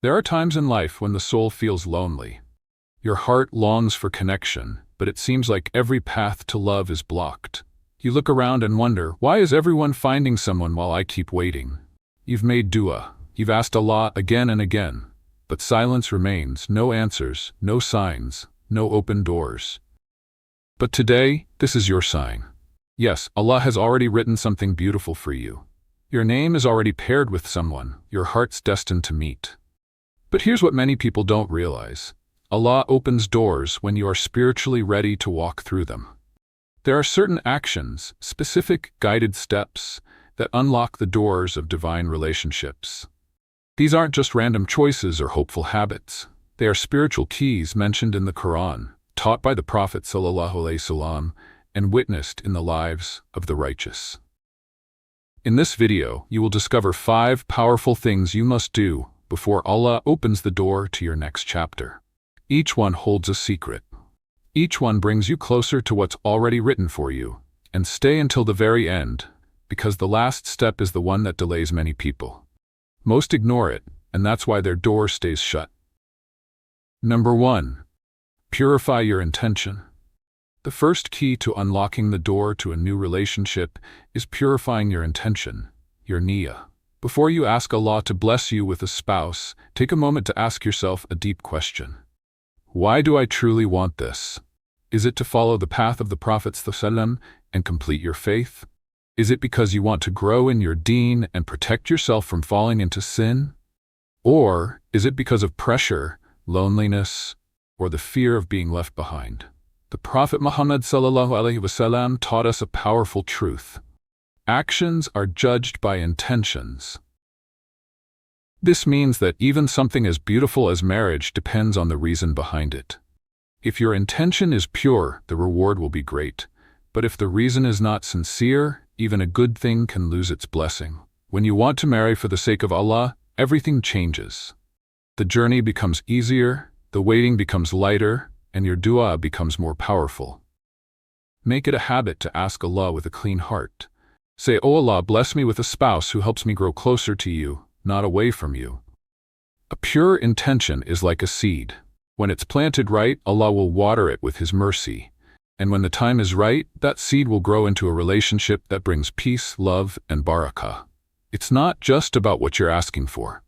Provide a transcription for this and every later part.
There are times in life when the soul feels lonely. Your heart longs for connection, but it seems like every path to love is blocked. You look around and wonder, why is everyone finding someone while I keep waiting? You've made dua. You've asked Allah again and again. But silence remains, no answers, no signs, no open doors. But today, this is your sign. Yes, Allah has already written something beautiful for you. Your name is already paired with someone, your heart's destined to meet. But here's what many people don't realize. Allah opens doors when you are spiritually ready to walk through them. There are certain actions, specific guided steps, that unlock the doors of divine relationships. These aren't just random choices or hopeful habits. They are spiritual keys mentioned in the Quran, taught by the Prophet ﷺ, and witnessed in the lives of the righteous. In this video, you will discover 5 powerful things you must do before Allah opens the door to your next chapter. Each one holds a secret. Each one brings you closer to what's already written for you. And stay until the very end, because the last step is the one that delays many people. Most ignore it, and that's why their door stays shut. Number 1. Purify your intention. The first key to unlocking the door to a new relationship is purifying your intention, your niyyah. Before you ask Allah to bless you with a spouse, take a moment to ask yourself a deep question. Why do I truly want this? Is it to follow the path of the Prophet ﷺ and complete your faith? Is it because you want to grow in your deen and protect yourself from falling into sin? Or is it because of pressure, loneliness, or the fear of being left behind? The Prophet Muhammad ﷺ taught us a powerful truth. Actions are judged by intentions. This means that even something as beautiful as marriage depends on the reason behind it. If your intention is pure, the reward will be great. But if the reason is not sincere, even a good thing can lose its blessing. When you want to marry for the sake of Allah, everything changes. The journey becomes easier, the waiting becomes lighter, and your dua becomes more powerful. Make it a habit to ask Allah with a clean heart. Say, "O Allah, bless me with a spouse who helps me grow closer to you, not away from you." A pure intention is like a seed. When it's planted right, Allah will water it with His mercy. And when the time is right, that seed will grow into a relationship that brings peace, love, and barakah. It's not just about what you're asking for.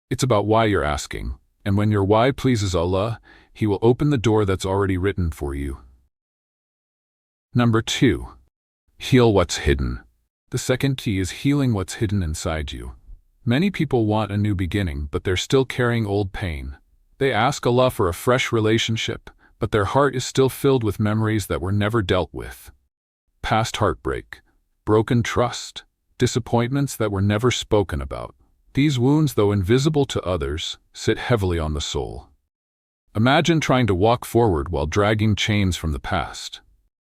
It's about why you're asking. And when your why pleases Allah, He will open the door that's already written for you. Number 2. Heal what's hidden. The second key is healing what's hidden inside you. Many people want a new beginning, but they're still carrying old pain. They ask Allah for a fresh relationship, but their heart is still filled with memories that were never dealt with. Past heartbreak, broken trust, disappointments that were never spoken about. These wounds, though invisible to others, sit heavily on the soul. Imagine trying to walk forward while dragging chains from the past.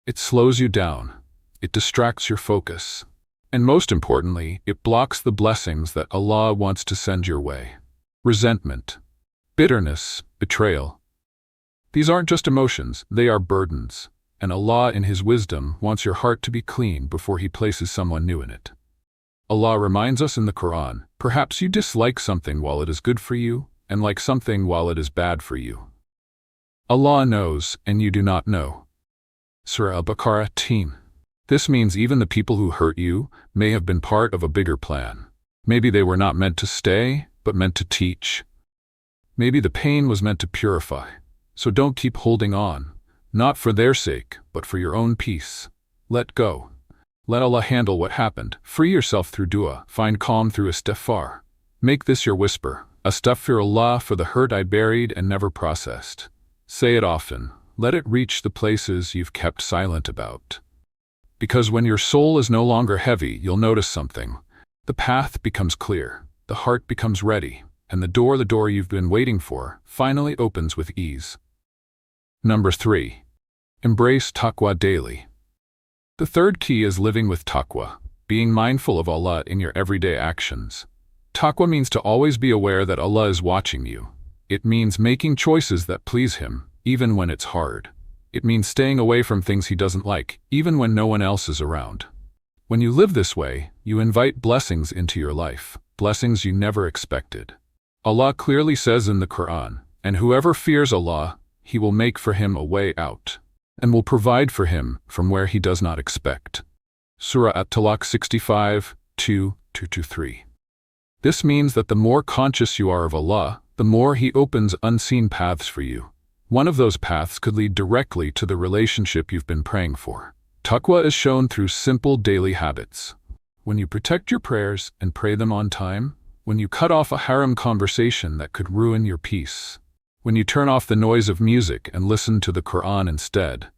It slows you down. It distracts your focus. And most importantly, it blocks the blessings that Allah wants to send your way. Resentment, bitterness, betrayal. These aren't just emotions, they are burdens. And Allah, in His wisdom, wants your heart to be clean before He places someone new in it. Allah reminds us in the Quran, perhaps you dislike something while it is good for you, and like something while it is bad for you. Allah knows, and you do not know. Surah Al-Baqarah 10. This means even the people who hurt you may have been part of a bigger plan. Maybe they were not meant to stay, but meant to teach. Maybe the pain was meant to purify. So don't keep holding on, not for their sake, but for your own peace. Let go. Let Allah handle what happened. Free yourself through dua. Find calm through istighfar. Make this your whisper. Astaghfirullah for the hurt I buried and never processed. Say it often. Let it reach the places you've kept silent about. Because when your soul is no longer heavy, you'll notice something. The path becomes clear. The heart becomes ready. And the door you've been waiting for, finally opens with ease. Number 3. Embrace taqwa daily. The third key is living with taqwa, being mindful of Allah in your everyday actions. Taqwa means to always be aware that Allah is watching you. It means making choices that please Him, even when it's hard. It means staying away from things He doesn't like, even when no one else is around. When you live this way, you invite blessings into your life, blessings you never expected. Allah clearly says in the Quran, "And whoever fears Allah, He will make for him a way out, and will provide for him from where he does not expect." Surah At-Talaq 65, 2-3. This means that the more conscious you are of Allah, the more He opens unseen paths for you. One of those paths could lead directly to the relationship you've been praying for. Taqwa is shown through simple daily habits. When you protect your prayers and pray them on time, when you cut off a haram conversation that could ruin your peace, when you turn off the noise of music and listen to the Quran instead.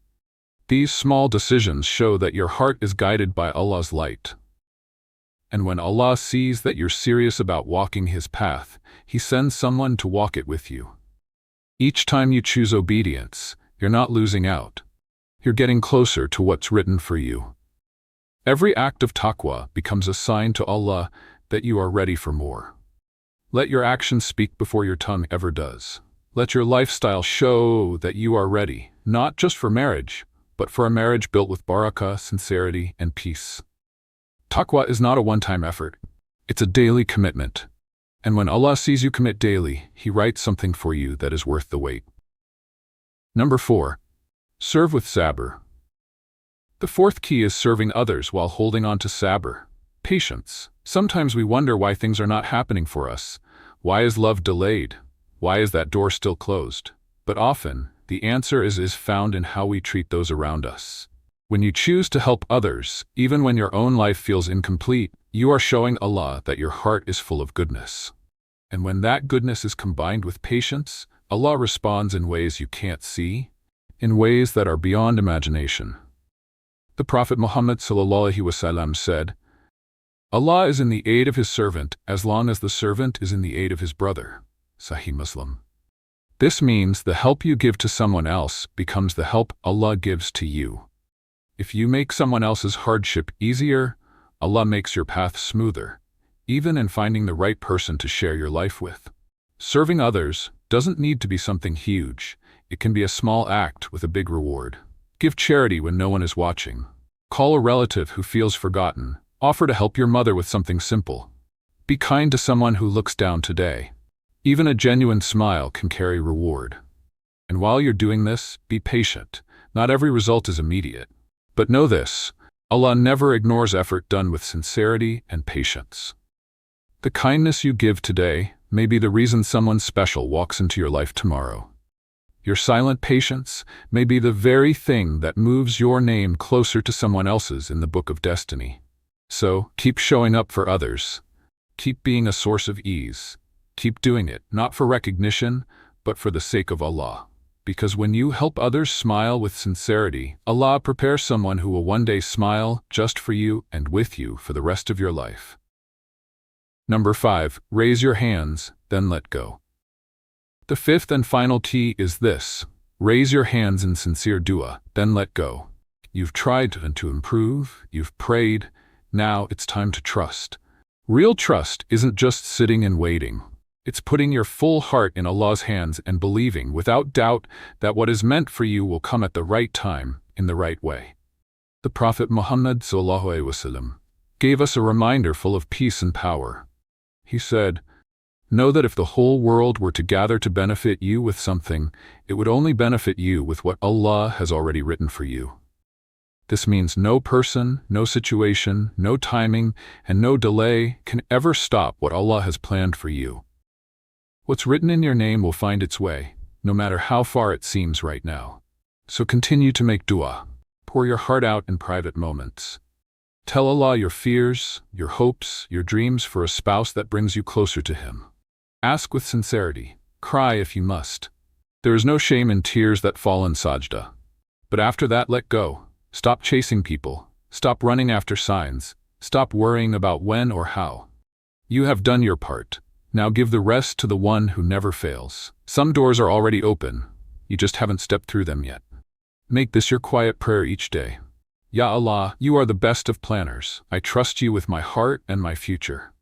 These small decisions show that your heart is guided by Allah's light. And when Allah sees that you're serious about walking His path, He sends someone to walk it with you. Each time you choose obedience, you're not losing out. You're getting closer to what's written for you. Every act of taqwa becomes a sign to Allah that you are ready for more. Let your actions speak before your tongue ever does. Let your lifestyle show that you are ready, not just for marriage, but for a marriage built with barakah, sincerity, and peace. Taqwa is not a one-time effort. It's a daily commitment. And when Allah sees you commit daily, He writes something for you that is worth the wait. Number 4. Serve with sabr. The fourth key is serving others while holding on to sabr, patience. Sometimes we wonder why things are not happening for us. Why is love delayed? Why is that door still closed? But often, the answer is found in how we treat those around us. When you choose to help others, even when your own life feels incomplete, you are showing Allah that your heart is full of goodness. And when that goodness is combined with patience, Allah responds in ways you can't see, in ways that are beyond imagination. The Prophet Muhammad ﷺ said, "Allah is in the aid of His servant as long as the servant is in the aid of his brother." Sahih Muslim. This means the help you give to someone else becomes the help Allah gives to you. If you make someone else's hardship easier, Allah makes your path smoother, even in finding the right person to share your life with. Serving others doesn't need to be something huge. It can be a small act with a big reward. Give charity when no one is watching. Call a relative who feels forgotten. Offer to help your mother with something simple. Be kind to someone who looks down today. Even a genuine smile can carry reward. And while you're doing this, be patient. Not every result is immediate. But know this, Allah never ignores effort done with sincerity and patience. The kindness you give today may be the reason someone special walks into your life tomorrow. Your silent patience may be the very thing that moves your name closer to someone else's in the book of destiny. So, keep showing up for others. Keep being a source of ease. Keep doing it, not for recognition, but for the sake of Allah. Because when you help others smile with sincerity, Allah prepares someone who will one day smile just for you and with you for the rest of your life. Number 5. Raise your hands, then let go. The fifth and final key is this. Raise your hands in sincere dua, then let go. You've tried to improve, you've prayed, now it's time to trust. Real trust isn't just sitting and waiting. It's putting your full heart in Allah's hands and believing without doubt that what is meant for you will come at the right time, in the right way. The Prophet Muhammad ﷺ gave us a reminder full of peace and power. He said, "Know that if the whole world were to gather to benefit you with something, it would only benefit you with what Allah has already written for you." This means no person, no situation, no timing, and no delay can ever stop what Allah has planned for you. What's written in your name will find its way, no matter how far it seems right now. So continue to make dua. Pour your heart out in private moments. Tell Allah your fears, your hopes, your dreams for a spouse that brings you closer to Him. Ask with sincerity. Cry if you must. There is no shame in tears that fall in sajda. But after that, let go. Stop chasing people. Stop running after signs. Stop worrying about when or how. You have done your part. Now give the rest to the one who never fails. Some doors are already open. You just haven't stepped through them yet. Make this your quiet prayer each day. Ya Allah, you are the best of planners. I trust you with my heart and my future.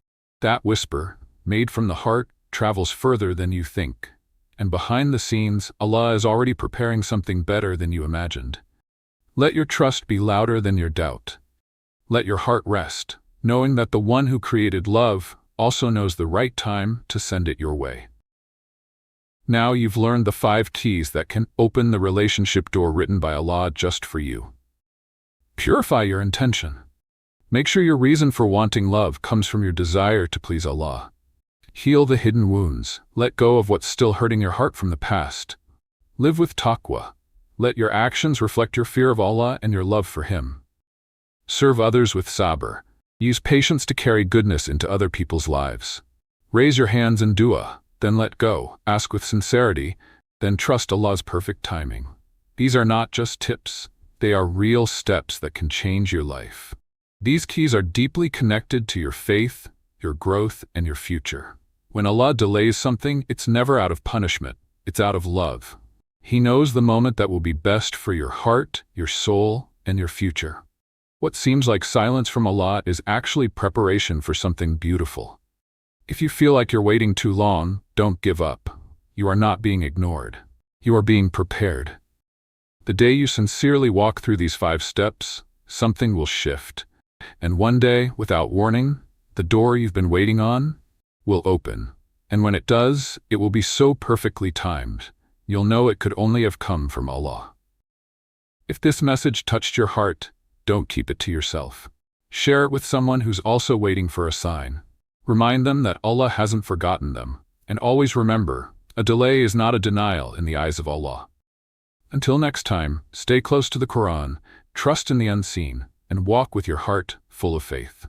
That whisper, made from the heart, travels further than you think. And behind the scenes, Allah is already preparing something better than you imagined. Let your trust be louder than your doubt. Let your heart rest, knowing that the one who created love also knows the right time to send it your way. Now you've learned the 5 keys that can open the relationship door written by Allah just for you. Purify your intention. Make sure your reason for wanting love comes from your desire to please Allah. Heal the hidden wounds. Let go of what's still hurting your heart from the past. Live with taqwa. Let your actions reflect your fear of Allah and your love for Him. Serve others with sabr. Use patience to carry goodness into other people's lives. Raise your hands in dua, then let go. Ask with sincerity, then trust Allah's perfect timing. These are not just tips. They are real steps that can change your life. These keys are deeply connected to your faith, your growth, and your future. When Allah delays something, it's never out of punishment. It's out of love. He knows the moment that will be best for your heart, your soul, and your future. What seems like silence from Allah is actually preparation for something beautiful. If you feel like you're waiting too long, don't give up. You are not being ignored. You are being prepared. The day you sincerely walk through these 5 steps, something will shift. And one day, without warning, the door you've been waiting on will open. And when it does, it will be so perfectly timed. You'll know it could only have come from Allah. If this message touched your heart, don't keep it to yourself. Share it with someone who's also waiting for a sign. Remind them that Allah hasn't forgotten them. And always remember, a delay is not a denial in the eyes of Allah. Until next time, stay close to the Quran, trust in the unseen, and walk with your heart full of faith.